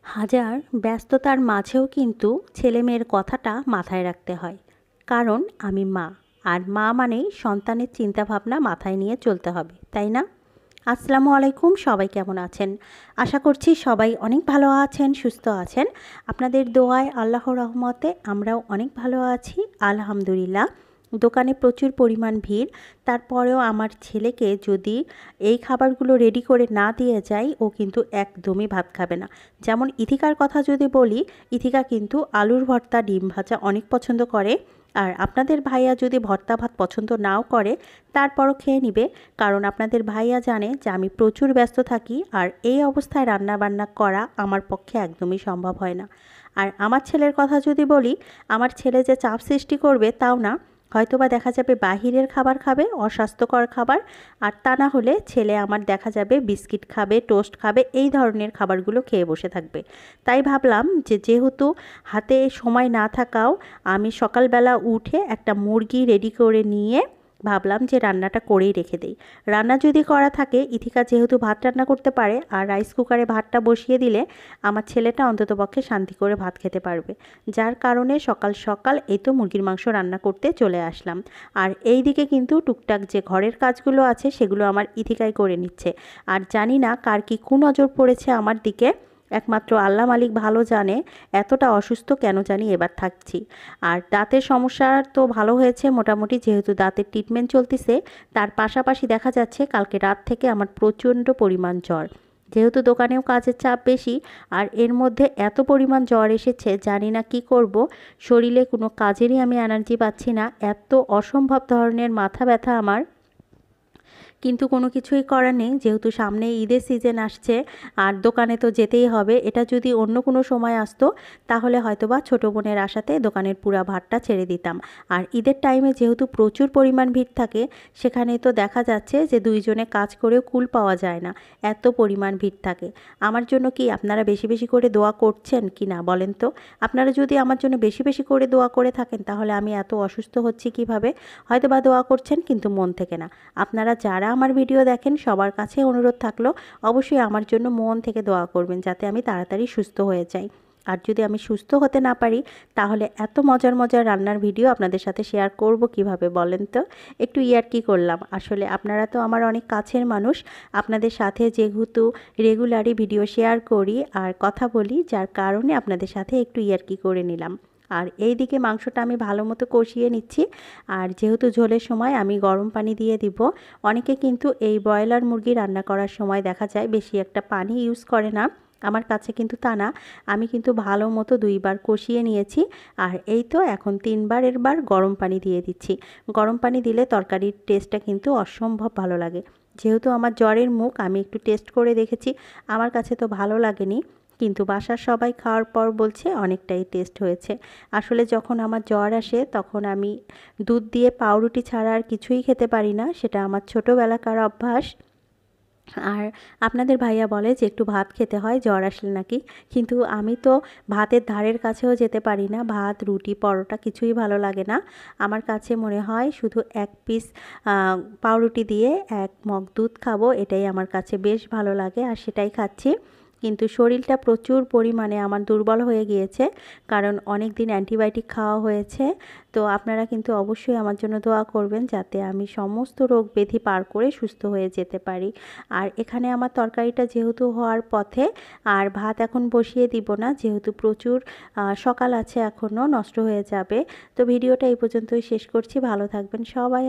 হাজার ব্যস্ততার মাঝেও কিন্তু ছেলেমেয়ের কথাটা মাথায় রাখতে হয়। কারণ আমি মা, আর মা মানেই সন্তানের চিন্তাভাবনা মাথায় নিয়ে চলতে হবে, তাই না? আসসালামু আলাইকুম, সবাই কেমন আছেন? আশা করছি সবাই অনেক ভালো আছেন, সুস্থ আছেন। আপনাদের দোয়ায়, আল্লাহর রহমতে আমরাও অনেক ভালো আছি, আলহামদুলিল্লাহ। দোকানে প্রচুর পরিমাণ ভিড়, তারপরেও আমার ছেলেকে যদি এই খাবারগুলো রেডি করে না দিয়ে যাই, ও কিন্তু একদমই ভাত খাবে না। যেমন ইথিকার কথা যদি বলি, ইথিকা কিন্তু আলুর ভর্তা, ডিম ভাজা অনেক পছন্দ করে। আর আপনাদের ভাইয়া যদি ভর্তা ভাত পছন্দ নাও করে, তারপরও খেয়ে নিবে, কারণ আপনাদের ভাইয়া জানে যে আমি প্রচুর ব্যস্ত থাকি, আর এই অবস্থায় রান্না বান্না করা আমার পক্ষে একদমই সম্ভব হয় না। আর আমার ছেলের কথা যদি বলি, আমার ছেলে যে চাপ সৃষ্টি করবে তাও না, হয়তোবা দেখা যাবে বাহিরের খাবার খাবে, অস্বাস্থ্যকর খাবার। আর তা না হলে ছেলে আমার দেখা যাবে বিস্কিট খাবে, টোস্ট খাবে, এই ধরনের খাবারগুলো খেয়ে বসে থাকবে। তাই ভাবলাম যে যেহেতু হাতে সময় না থাকাও, আমি সকালবেলা উঠে একটা মুরগি রেডি করে নিয়ে ভাবলাম যে রান্নাটা করেই রেখে দেই। রান্না যদি করা থাকে, ইথিকা যেহেতু ভাত রান্না করতে পারে, আর রাইস কুকারে ভাতটা বসিয়ে দিলে আমার ছেলেটা অন্ততপক্ষে শান্তি করে ভাত খেতে পারবে। যার কারণে সকাল সকাল এই তো মুরগির মাংস রান্না করতে চলে আসলাম। আর এই দিকে কিন্তু টুকটাক যে ঘরের কাজগুলো আছে সেগুলো আমার ইথিকাই করে নিচ্ছে। আর জানি না কার কি কুনজর পড়েছে আমার দিকে, একমাত্র আল্লাহ মালিক ভালো জানে। এতটা অসুস্থ কেন জানি এবার থাকছি। আর দাঁতের সমস্যা তো ভালো হয়েছে মোটামুটি, যেহেতু দাঁতের ট্রিটমেন্ট চলতেছে। তার পাশাপাশি দেখা যাচ্ছে কালকে রাত থেকে আমার প্রচণ্ড পরিমাণ জ্বর। যেহেতু দোকানেও কাজের চাপ বেশি, আর এর মধ্যে এত পরিমাণ জ্বর এসেছে, জানি না কি করব। শরীরে কোনো কাজেরই আমি এনার্জি পাচ্ছি না, এত অসম্ভব ধরনের মাথা ব্যথা আমার। কিন্তু কোনো কিছুই করার নেই, যেহেতু সামনে ঈদের সিজন আসছে, আর দোকানে তো যেতেই হবে। এটা যদি অন্য কোনো সময় আসতো, তাহলে হয়তোবা ছোটো বোনের আশাতে দোকানের পুরা ভাতটা ছেড়ে দিতাম। আর ঈদের টাইমে যেহেতু প্রচুর পরিমাণ ভিড় থাকে, সেখানে তো দেখা যাচ্ছে যে দুইজনে কাজ করেও কুল পাওয়া যায় না, এত পরিমাণ ভিড় থাকে। আমার জন্য কি আপনারা বেশি বেশি করে দোয়া করছেন কি না বলেন তো? আপনারা যদি আমার জন্য বেশি বেশি করে দোয়া করে থাকেন, তাহলে আমি এত অসুস্থ হচ্ছি কিভাবে? হয়তোবা দোয়া করছেন কিন্তু মন থেকে না। আপনারা যারা আমার ভিডিও দেখেন, সবার কাছে অনুরোধ থাকলো, অবশ্যই আমার জন্য মন থেকে দোয়া করবেন, যাতে আমি তাড়াতাড়ি সুস্থ হয়ে যাই। আর যদি আমি সুস্থ হতে না পারি, তাহলে এত মজার মজার রান্নার ভিডিও আপনাদের সাথে শেয়ার করব কিভাবে বলেন তো? একটু ইয়ার্কি করলাম। আসলে আপনারা তো আমার অনেক কাছের মানুষ, আপনাদের সাথে যেহেতু রেগুলারই ভিডিও শেয়ার করি আর কথা বলি, যার কারণে আপনাদের সাথে একটু ইয়ার্কি করে নিলাম। আর এই দিকে মাংসটা আমি ভালো মতো কষিয়ে নিচ্ছি। আর যেহেতু ঝোলের সময় আমি গরম পানি দিয়ে দিব। অনেকে কিন্তু এই ব্রয়লার মুরগি রান্না করার সময় দেখা যায় বেশি একটা পানি ইউজ করে না, আমার কাছে কিন্তু তা না। আমি কিন্তু ভালো মতো 2বার কষিয়ে নিয়েছি। আর এই তো এখন 3বারের বার গরম পানি দিয়ে দিচ্ছি। গরম পানি দিলে তরকারির টেস্টটা কিন্তু অসম্ভব ভালো লাগে। যেহেতু আমার জ্বরের মুখ, আমি একটু টেস্ট করে দেখেছি, আমার কাছে তো ভালো লাগেনি। কিন্তু বাসার সবাই খাওয়ার পর বলছে অনেকটাই টেস্ট হয়েছে। আসলে যখন আমার জ্বর আসে, তখন আমি দুধ দিয়ে পাউরুটি ছাড়া আর কিছুই খেতে পারি না, সেটা আমার ছোটোবেলাকার অভ্যাস। আর আপনাদের ভাইয়া বলে যে একটু ভাত খেতে হয় জ্বর আসলে নাকি, কিন্তু আমি তো ভাতের ধারের কাছেও যেতে পারি না। ভাত, রুটি, পরোটা কিছুই ভালো লাগে না। আমার কাছে মনে হয় শুধু 1 পিস পাউরুটি দিয়ে 1 মগ দুধ খাবো, এটাই আমার কাছে বেশ ভালো লাগে, আর সেটাই খাচ্ছি। কিন্তু শরীরটা প্রচুর পরিমাণে আমার দুর্বল হয়ে গিয়েছে, কারণ অনেক দিন অ্যান্টিবায়োটিক খাওয়া হয়েছে। তো আপনারা কিন্তু অবশ্যই আমার জন্য দোয়া করবেন, যাতে আমি সমস্ত রোগ ব্যাধি পার করে সুস্থ হয়ে যেতে পারি। আর এখানে আমার তরকারিটা যেহেতু হওয়ার পথে, আর ভাত এখন বসিয়ে দিব না, যেহেতু প্রচুর সকাল আছে, এখনও নষ্ট হয়ে যাবে। তো ভিডিওটা এই পর্যন্তই শেষ করছি। ভালো থাকবেন সবাই।